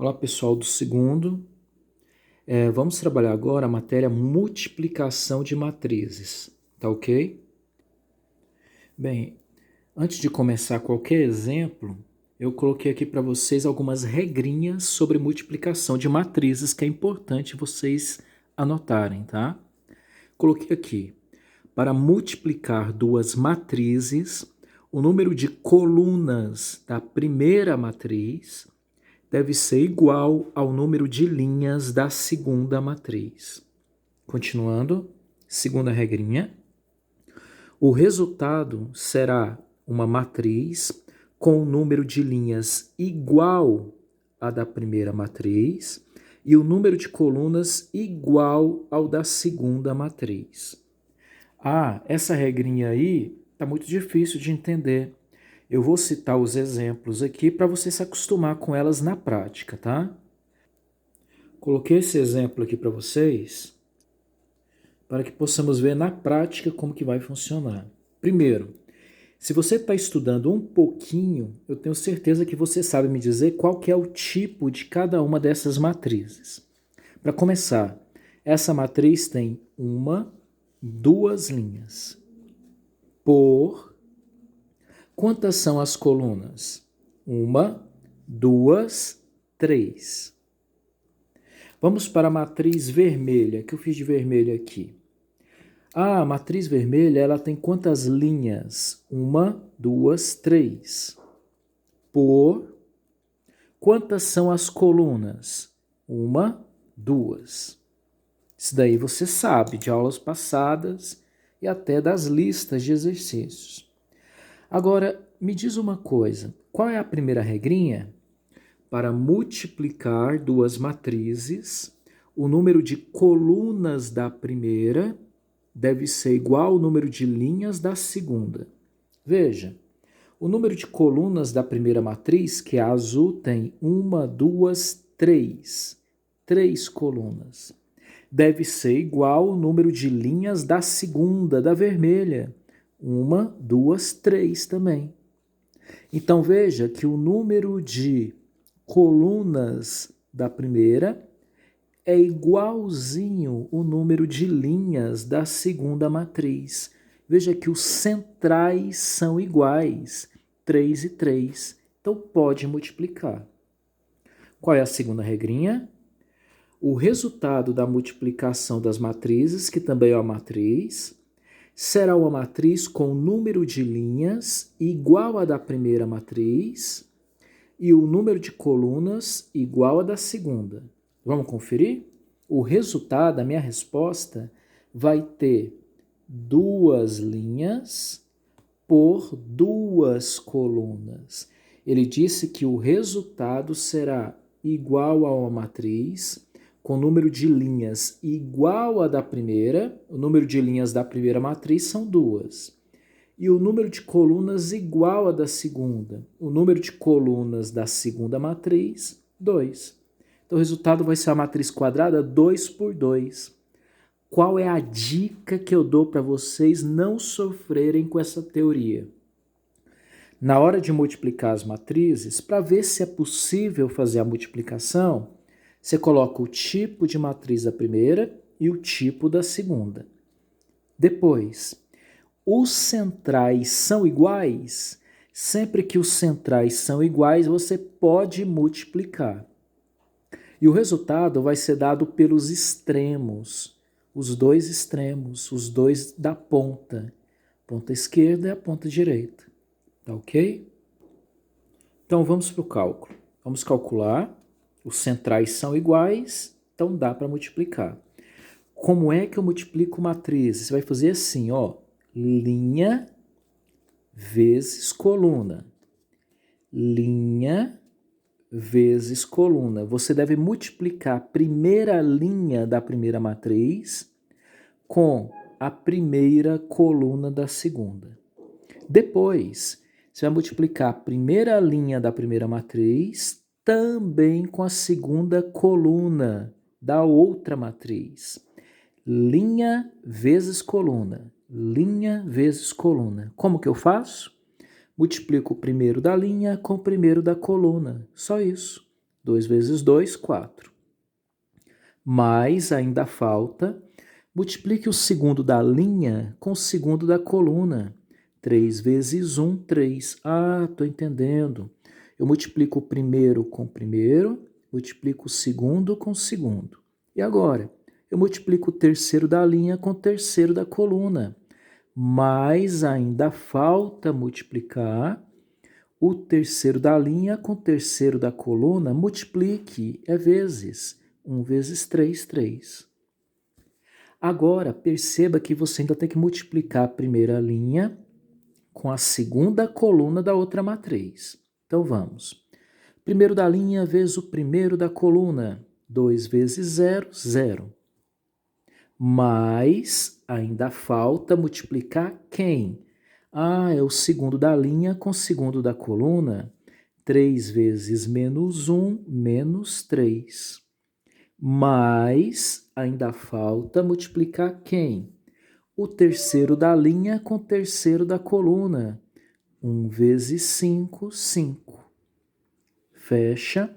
Olá, pessoal do segundo. Vamos trabalhar agora a matéria multiplicação de matrizes, tá ok? Bem, antes de começar qualquer exemplo, eu coloquei aqui para vocês algumas regrinhas sobre multiplicação de matrizes que é importante vocês anotarem, tá? Coloquei aqui, para multiplicar duas matrizes, o número de colunas da primeira matriz deve ser igual ao número de linhas da segunda matriz. Continuando, segunda regrinha. O resultado será uma matriz com o número de linhas igual à da primeira matriz e o número de colunas igual ao da segunda matriz. Essa regrinha aí está muito difícil de entender. Eu vou citar os exemplos aqui para você se acostumar com elas na prática, tá? Coloquei esse exemplo aqui para vocês para que possamos ver na prática como que vai funcionar. Primeiro, se você está estudando um pouquinho, eu tenho certeza que você sabe me dizer qual que é o tipo de cada uma dessas matrizes. Para começar, essa matriz tem uma, duas linhas. Por quantas são as colunas? Uma, duas, três. Vamos para a matriz vermelha, que eu fiz de vermelho aqui. A matriz vermelha, ela tem quantas linhas? Uma, duas, três. Por quantas são as colunas? Uma, duas. Isso daí você sabe de aulas passadas e até das listas de exercícios. Agora, me diz uma coisa, qual é a primeira regrinha? Para multiplicar duas matrizes, o número de colunas da primeira deve ser igual ao número de linhas da segunda. Veja, o número de colunas da primeira matriz, que é a azul, tem uma, duas, três. Três colunas. Deve ser igual ao número de linhas da segunda, da vermelha. Uma, duas, três também. Então veja que o número de colunas da primeira é igualzinho o número de linhas da segunda matriz. Veja que os centrais são iguais, 3 e 3. Então pode multiplicar. Qual é a segunda regrinha? O resultado da multiplicação das matrizes, que também é uma matriz, será uma matriz com número de linhas igual à da primeira matriz e o número de colunas igual à da segunda. Vamos conferir? O resultado, a minha resposta, vai ter duas linhas por duas colunas. Ele disse que o resultado será igual a uma matriz com número de linhas igual à da primeira. O número de linhas da primeira matriz são duas. E o número de colunas igual à da segunda. O número de colunas da segunda matriz, 2. Então, o resultado vai ser a matriz quadrada 2 por 2. Qual é a dica que eu dou para vocês não sofrerem com essa teoria? Na hora de multiplicar as matrizes, para ver se é possível fazer a multiplicação, você coloca o tipo de matriz da primeira e o tipo da segunda. Depois, os centrais são iguais? Sempre que os centrais são iguais, você pode multiplicar. E o resultado vai ser dado pelos extremos, os dois extremos, os dois da ponta. Ponta esquerda e a ponta direita. Tá ok? Então vamos para o cálculo. Vamos calcular. Os centrais são iguais, então dá para multiplicar. Como é que eu multiplico matrizes? Você vai fazer assim, ó. Linha vezes coluna. Linha vezes coluna. Você deve multiplicar a primeira linha da primeira matriz com a primeira coluna da segunda. Depois, você vai multiplicar a primeira linha da primeira matriz também com a segunda coluna da outra matriz. Linha vezes coluna. Linha vezes coluna. Como que eu faço? Multiplico o primeiro da linha com o primeiro da coluna. Só isso. 2 vezes 2, 4. Mas ainda falta, multiplique o segundo da linha com o segundo da coluna. 3 vezes 1, 3. Ah, estou entendendo. Eu multiplico o primeiro com o primeiro, multiplico o segundo com o segundo. E agora? Eu multiplico o terceiro da linha com o terceiro da coluna. Mas ainda falta multiplicar o terceiro da linha com o terceiro da coluna. Multiplique, é vezes. 1 vezes 3, 3. Agora, perceba que você ainda tem que multiplicar a primeira linha com a segunda coluna da outra matriz. Então, vamos. Primeiro da linha vezes o primeiro da coluna. 2 vezes 0, 0. Mas ainda falta multiplicar quem? Ah, é o segundo da linha com o segundo da coluna. 3 vezes menos 1, menos 3. Mas ainda falta multiplicar quem? O terceiro da linha com o terceiro da coluna. 1 vezes 5, 5. Fecha.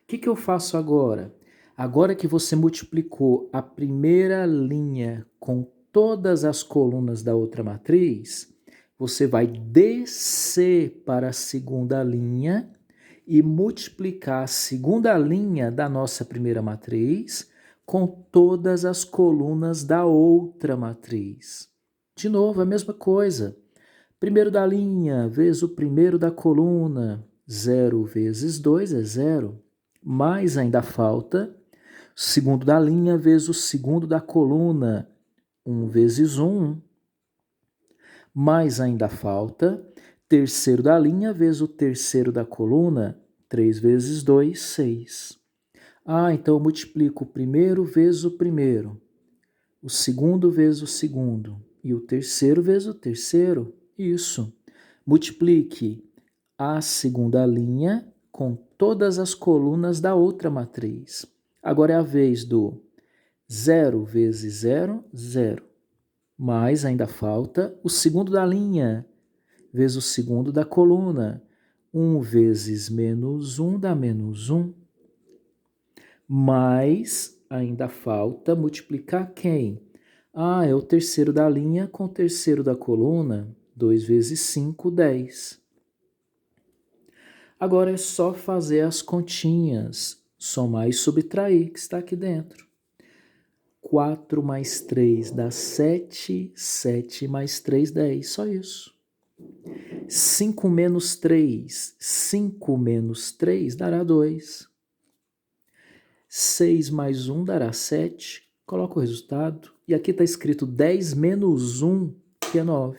O que eu faço agora? Agora que você multiplicou a primeira linha com todas as colunas da outra matriz, você vai descer para a segunda linha e multiplicar a segunda linha da nossa primeira matriz com todas as colunas da outra matriz. De novo, a mesma coisa. Primeiro da linha vezes o primeiro da coluna. 0 vezes 2 é 0. Mas ainda falta segundo da linha vezes o segundo da coluna. 1 vezes 1. Mas ainda falta terceiro da linha vezes o terceiro da coluna. 3 vezes 2, 6. Ah, então eu multiplico o primeiro vezes o primeiro, o segundo vezes o segundo e o terceiro vezes o terceiro. Isso. Multiplique a segunda linha com todas as colunas da outra matriz. Agora é a vez do 0 vezes 0, 0. Mas ainda falta o segundo da linha vezes o segundo da coluna. 1 vezes menos 1 dá menos 1. Mas ainda falta multiplicar quem? Ah, é o terceiro da linha com o terceiro da coluna. 2 vezes 5, 10. Agora é só fazer as continhas, somar e subtrair, que está aqui dentro. 4 mais 3 dá 7, 7 mais 3, 10, só isso. 5 menos 3, 5 menos 3 dará 2. 6 mais 1 dará 7, coloca o resultado, e aqui está escrito 10 menos 1, que é 9.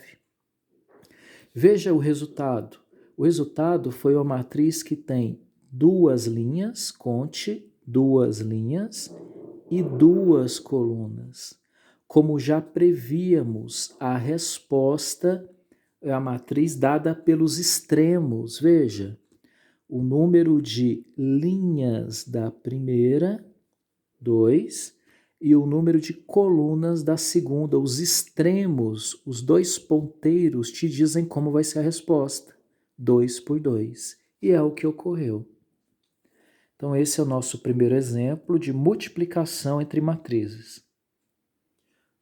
Veja o resultado. O resultado foi uma matriz que tem duas linhas, conte, duas linhas e duas colunas. Como já prevíamos, a resposta é a matriz dada pelos extremos. Veja, o número de linhas da primeira, 2, e o número de colunas da segunda. Os extremos, os dois ponteiros, te dizem como vai ser a resposta. 2 por 2. E é o que ocorreu. Então, esse é o nosso primeiro exemplo de multiplicação entre matrizes.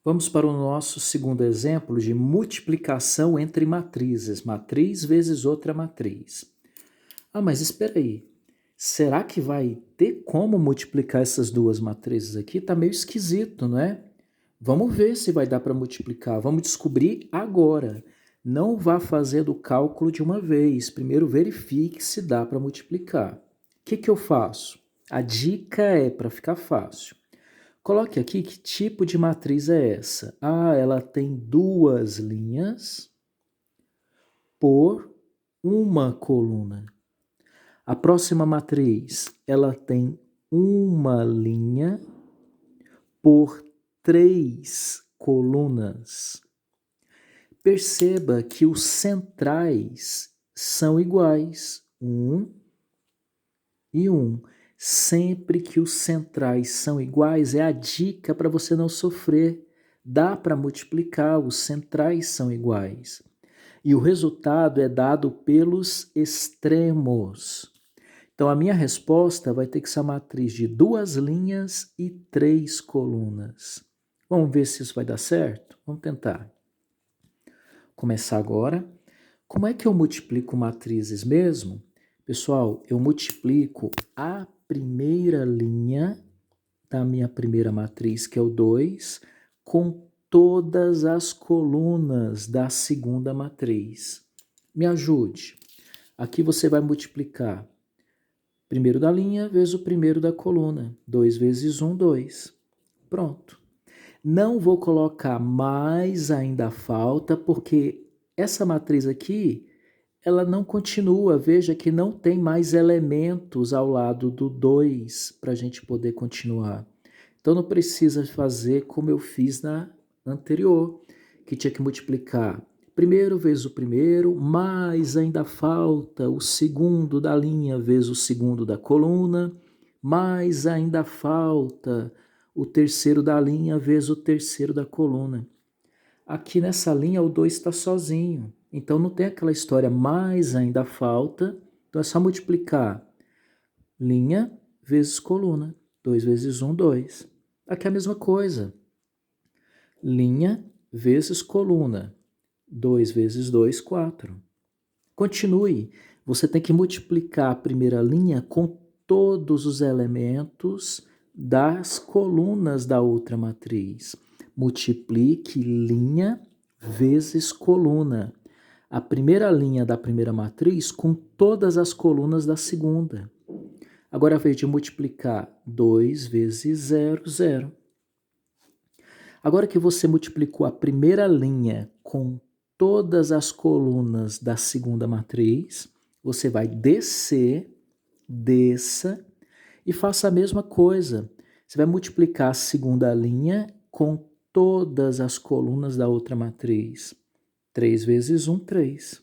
Vamos para o nosso segundo exemplo de multiplicação entre matrizes. Matriz vezes outra matriz. Ah, mas espera aí. Será que vai ter como multiplicar essas duas matrizes aqui? Tá meio esquisito, não é? Vamos ver se vai dar para multiplicar. Vamos descobrir agora. Não vá fazendo o cálculo de uma vez. Primeiro verifique se dá para multiplicar. O que eu faço? A dica é para ficar fácil. Coloque aqui que tipo de matriz é essa. Ah, ela tem duas linhas por uma coluna. A próxima matriz, ela tem uma linha por 3 colunas. Perceba que os centrais são iguais, 1 e 1. Sempre que os centrais são iguais, é a dica para você não sofrer. Dá para multiplicar, os centrais são iguais. E o resultado é dado pelos extremos. Então, a minha resposta vai ter que ser a matriz de 2 linhas e 3 colunas. Vamos ver se isso vai dar certo? Vamos tentar. Começar agora. Como é que eu multiplico matrizes mesmo? Pessoal, eu multiplico a primeira linha da minha primeira matriz, que é o 2, com todas as colunas da segunda matriz. Me ajude. Aqui você vai multiplicar primeiro da linha vezes o primeiro da coluna. 2 vezes 1, 2. Pronto. Não vou colocar mais ainda falta, porque essa matriz aqui, ela não continua. Veja que não tem mais elementos ao lado do 2 para a gente poder continuar. Então não precisa fazer como eu fiz na anterior, que tinha que multiplicar primeiro vezes o primeiro, mais ainda falta o segundo da linha vezes o segundo da coluna, mais ainda falta o terceiro da linha vezes o terceiro da coluna. Aqui nessa linha o 2 está sozinho, então não tem aquela história mais ainda falta, então é só multiplicar linha vezes coluna, 2 vezes 1, 2. Aqui é a mesma coisa, linha vezes coluna, 2 vezes 2, 4. Continue, você tem que multiplicar a primeira linha com todos os elementos das colunas da outra matriz. Multiplique linha vezes coluna. A primeira linha da primeira matriz com todas as colunas da segunda. Agora, ao invés de multiplicar 2 vezes 0, 0. Agora que você multiplicou a primeira linha com todas as colunas da segunda matriz, você vai descer, desça e faça a mesma coisa. Você vai multiplicar a segunda linha com todas as colunas da outra matriz. 3 vezes 1, 3.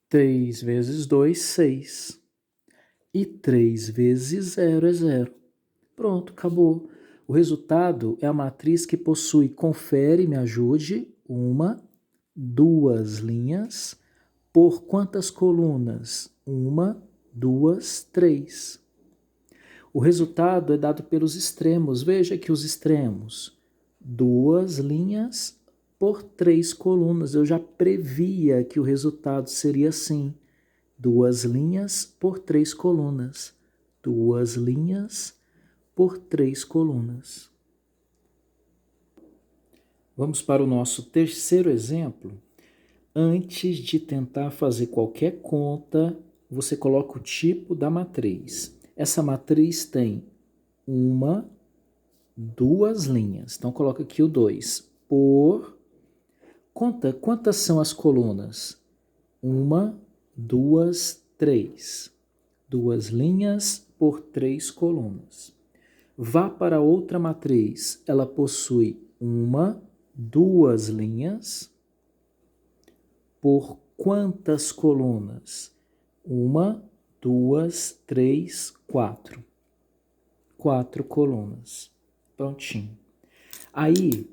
3 vezes 2, 6. E 3 vezes 0 é 0. Pronto, acabou. O resultado é a matriz que possui, confere, me ajude, 1, 2 linhas, por quantas colunas? 1, 2, 3. O resultado é dado pelos extremos. Veja que os extremos, 2 linhas por 3 colunas. Eu já previa que o resultado seria assim, 2 linhas por 3 colunas. 2 linhas por 3 colunas. Vamos para o nosso terceiro exemplo. Antes de tentar fazer qualquer conta, você coloca o tipo da matriz. Essa matriz tem 1, 2 linhas. Então, coloca aqui o 2. Por... Conta quantas são as colunas. 1, 2, 3. 2 linhas por 3 colunas. Vá para outra matriz. Ela possui 1, 2 linhas por quantas colunas? 1, 2, 3, 4. 4 colunas. Prontinho. Aí,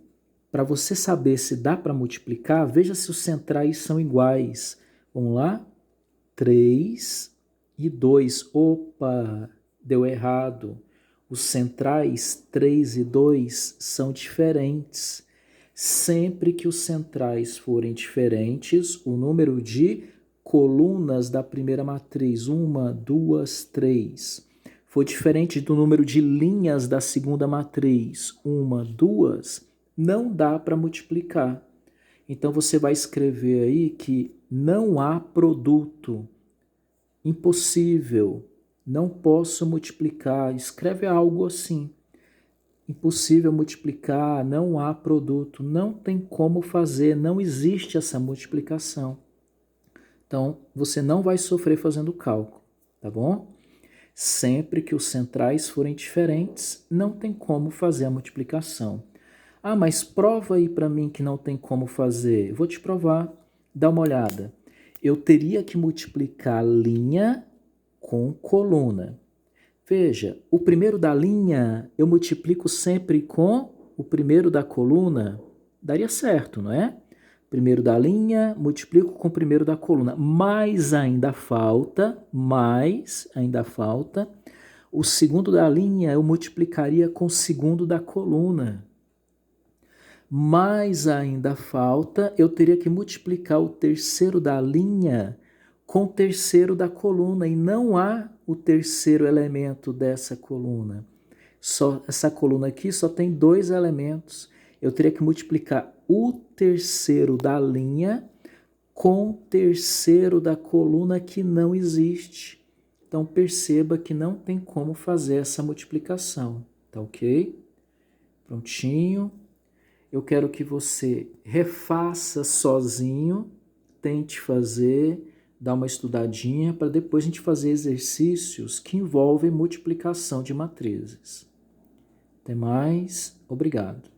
para você saber se dá para multiplicar, veja se os centrais são iguais. Vamos lá? 3 e 2. Opa, deu errado. Os centrais 3 e 2 são diferentes. Sempre que os centrais forem diferentes, o número de colunas da primeira matriz, 1, 2, 3, for diferente do número de linhas da segunda matriz, 1, 2, não dá para multiplicar. Então você vai escrever aí que não há produto. Impossível. Não posso multiplicar. Escreve algo assim. Impossível multiplicar, não há produto, não tem como fazer, não existe essa multiplicação. Então, você não vai sofrer fazendo cálculo, tá bom? Sempre que os centrais forem diferentes, não tem como fazer a multiplicação. Ah, mas prova aí para mim que não tem como fazer. Eu vou te provar. Dá uma olhada. Eu teria que multiplicar linha com coluna. Veja, o primeiro da linha eu multiplico sempre com o primeiro da coluna. Daria certo, não é? Primeiro da linha, multiplico com o primeiro da coluna. Mais ainda falta, o segundo da linha eu multiplicaria com o segundo da coluna. Mais ainda falta, eu teria que multiplicar o terceiro da linha com o terceiro da coluna, e não há o terceiro elemento dessa coluna. Essa coluna aqui só tem 2 elementos. Eu teria que multiplicar o terceiro da linha com o terceiro da coluna, que não existe. Então perceba que não tem como fazer essa multiplicação, tá ok? Prontinho. Eu quero que você refaça sozinho, tente fazer, dá uma estudadinha, para depois a gente fazer exercícios que envolvem multiplicação de matrizes. Até mais, obrigado.